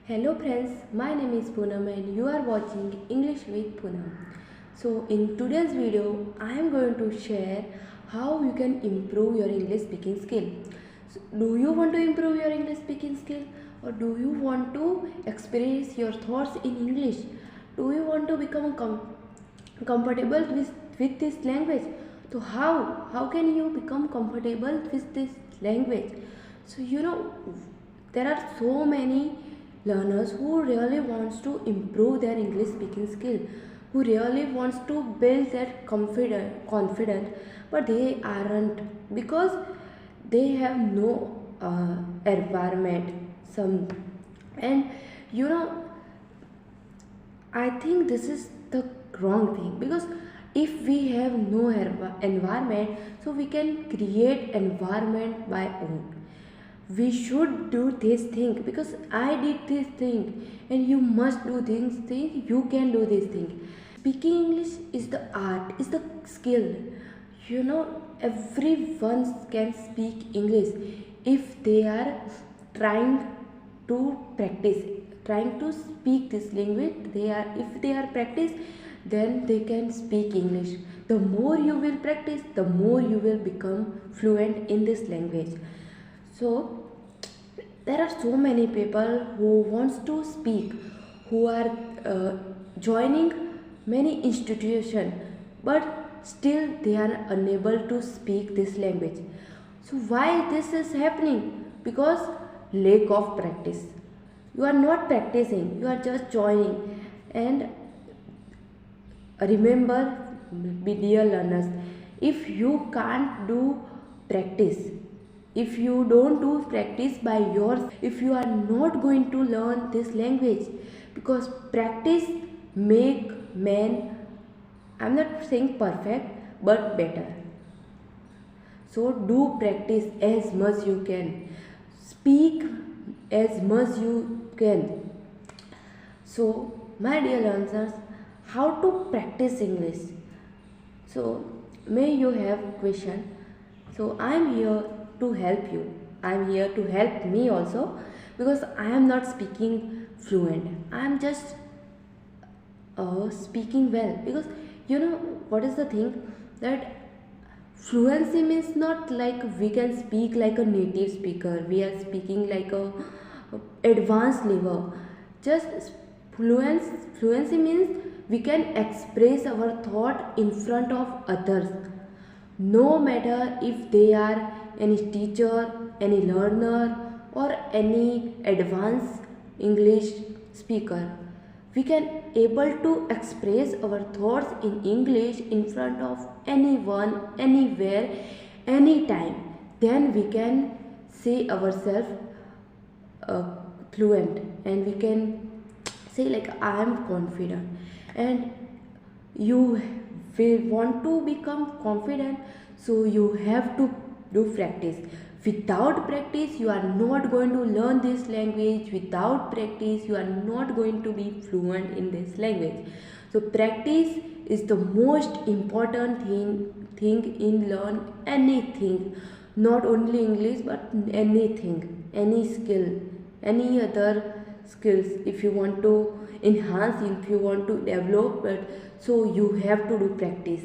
Hello friends, my name is Poonam and you are watching English with Poonam. So in today's video, I am going to share how you can improve your English speaking skill. So, do you want to improve your English speaking skill or do you want to express your thoughts in English? Do you want to become comfortable with this language? So how can you become comfortable with this language? So there are so many learners who really wants to improve their English speaking skill, who really wants to build their confidence, but they aren't because they have no environment. Some and you know I think this is the wrong thing because if we have no environment, so we can create environment by own. We should do this thing because I did this thing, and you must do this thing. You can do this thing. Speaking English is the art, is the skill. Everyone can speak English if they are trying to practice, trying to speak this language. If they are practice, then they can speak English. The more you will practice, the more you will become fluent in this language. So there are so many people who wants to speak, who are joining many institutions, but still they are unable to speak this language. So why this is happening? Because lack of practice. You are not practicing, you are just joining. And remember, dear learners, if you can't do practice, if you don't do practice by yours, if you are not going to learn this language, because practice make man, I'm not saying perfect, but better. So do practice as much you can, speak as much you can. So my dear learners, how to practice English? So may you have question, so I am here to help you. I am here to help me also, because I am not speaking fluent, I am just speaking well. Because what is the thing, that fluency means not like we can speak like a native speaker, we are speaking like a advanced level. Just fluency means we can express our thought in front of others, no matter if they are any teacher, any learner, or any advanced English speaker. We can able to express our thoughts in English in front of anyone, anywhere, anytime. Then we can say ourselves fluent, and we can say like I am confident. And you will want to become confident, so you have to do practice. Without practice, you are not going to learn this language. Without practice, you are not going to be fluent in this language. So practice is the most important thing in learn anything, not only English but anything, any skill, any other skills. If you want to enhance, if you want to develop it, so you have to do practice.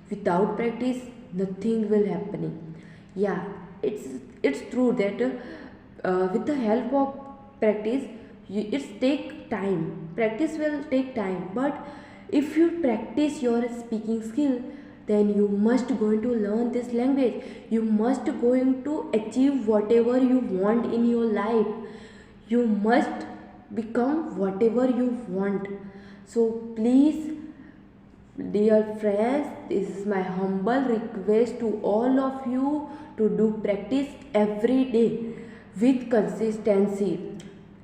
Without practice, nothing will happening. Yeah, it's true that with the help of practice, it's take time. Practice will take time, but if you practice your speaking skill, then you must going to learn this language. You must going to achieve whatever you want in your life. You must become whatever you want. So please, dear friends, this is my humble request to all of you to do practice every day with consistency.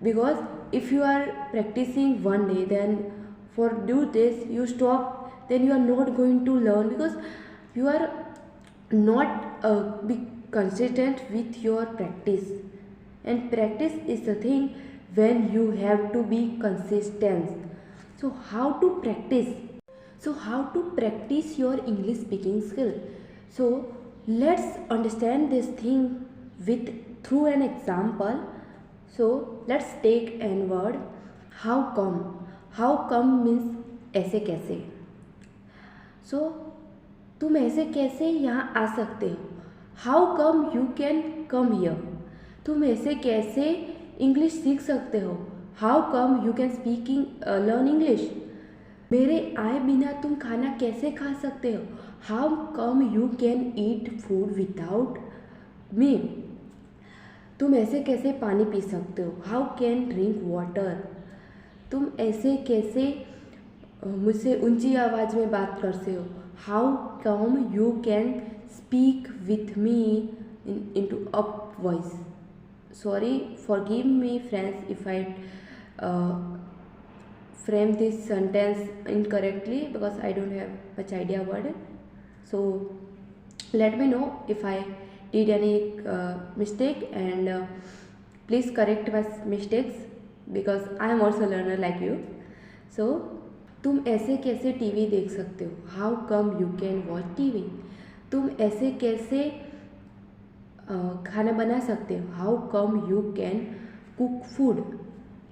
Because if you are practicing one day, then for do this you stop, then you are not going to learn, because you are not be consistent with your practice. And practice is the thing when you have to be consistent. So how to practice? So how to practice your English speaking skill? So let's understand this thing with through an example. So let's take an word how come. How come means ऐसे कैसे. So तुम ऐसे कैसे यहाँ आ सकते हो. How come you can come here. तुम ऐसे कैसे इंग्लिश सीख सकते हो. How come you can speaking learn English. मेरे आए बिना तुम खाना कैसे खा सकते हो. How come you can eat food without me. तुम ऐसे कैसे पानी पी सकते हो. How can drink water. तुम ऐसे कैसे मुझसे ऊंची आवाज़ में बात करते हो. How come you can speak with me into up voice. Sorry, forgive me friends if I frame this sentence incorrectly because I don't have much idea about it. So let me know if I did any mistake, and please correct my mistakes because I am also learner like you. So तुम ऐसे कैसे TV देख सकते हो. How come you can watch TV. तुम ऐसे कैसे खाना बना सकते हो. How come you can cook food.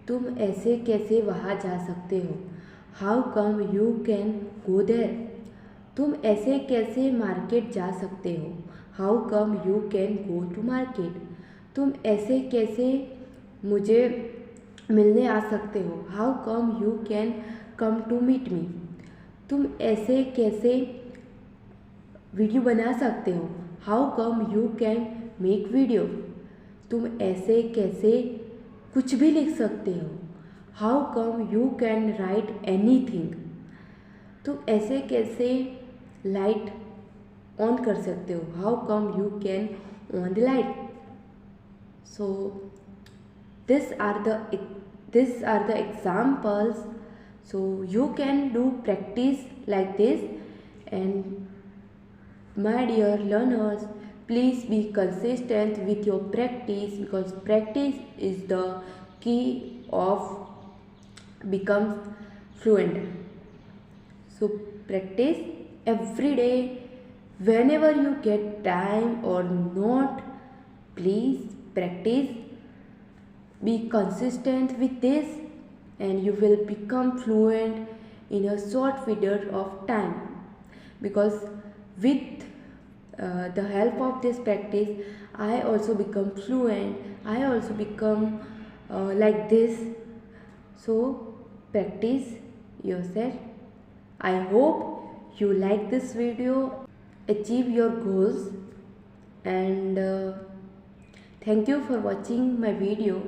तुम ऐसे कैसे वहाँ जा सकते हो. How come you can go there. तुम ऐसे कैसे मार्केट जा सकते हो. How come you can go to market. तुम ऐसे कैसे मुझे मिलने आ सकते हो. How come you can come to meet me. तुम ऐसे कैसे वीडियो बना सकते हो. How come you can make video. तुम ऐसे कैसे कुछ भी लिख सकते हो. How come you can write anything. तुम ऐसे कैसे लाइट ऑन कर सकते हो. How come you can on the light. So these are the examples. So you can do practice like this. And my dear learners, please be consistent with your practice because practice is the key of become fluent. So practice every day whenever you get time or not. Please practice. Be consistent with this and you will become fluent in a short period of time, because with the help of this practice I also become fluent. I also become like this. So practice yourself. I hope you like this video, achieve your goals, and thank you for watching my video.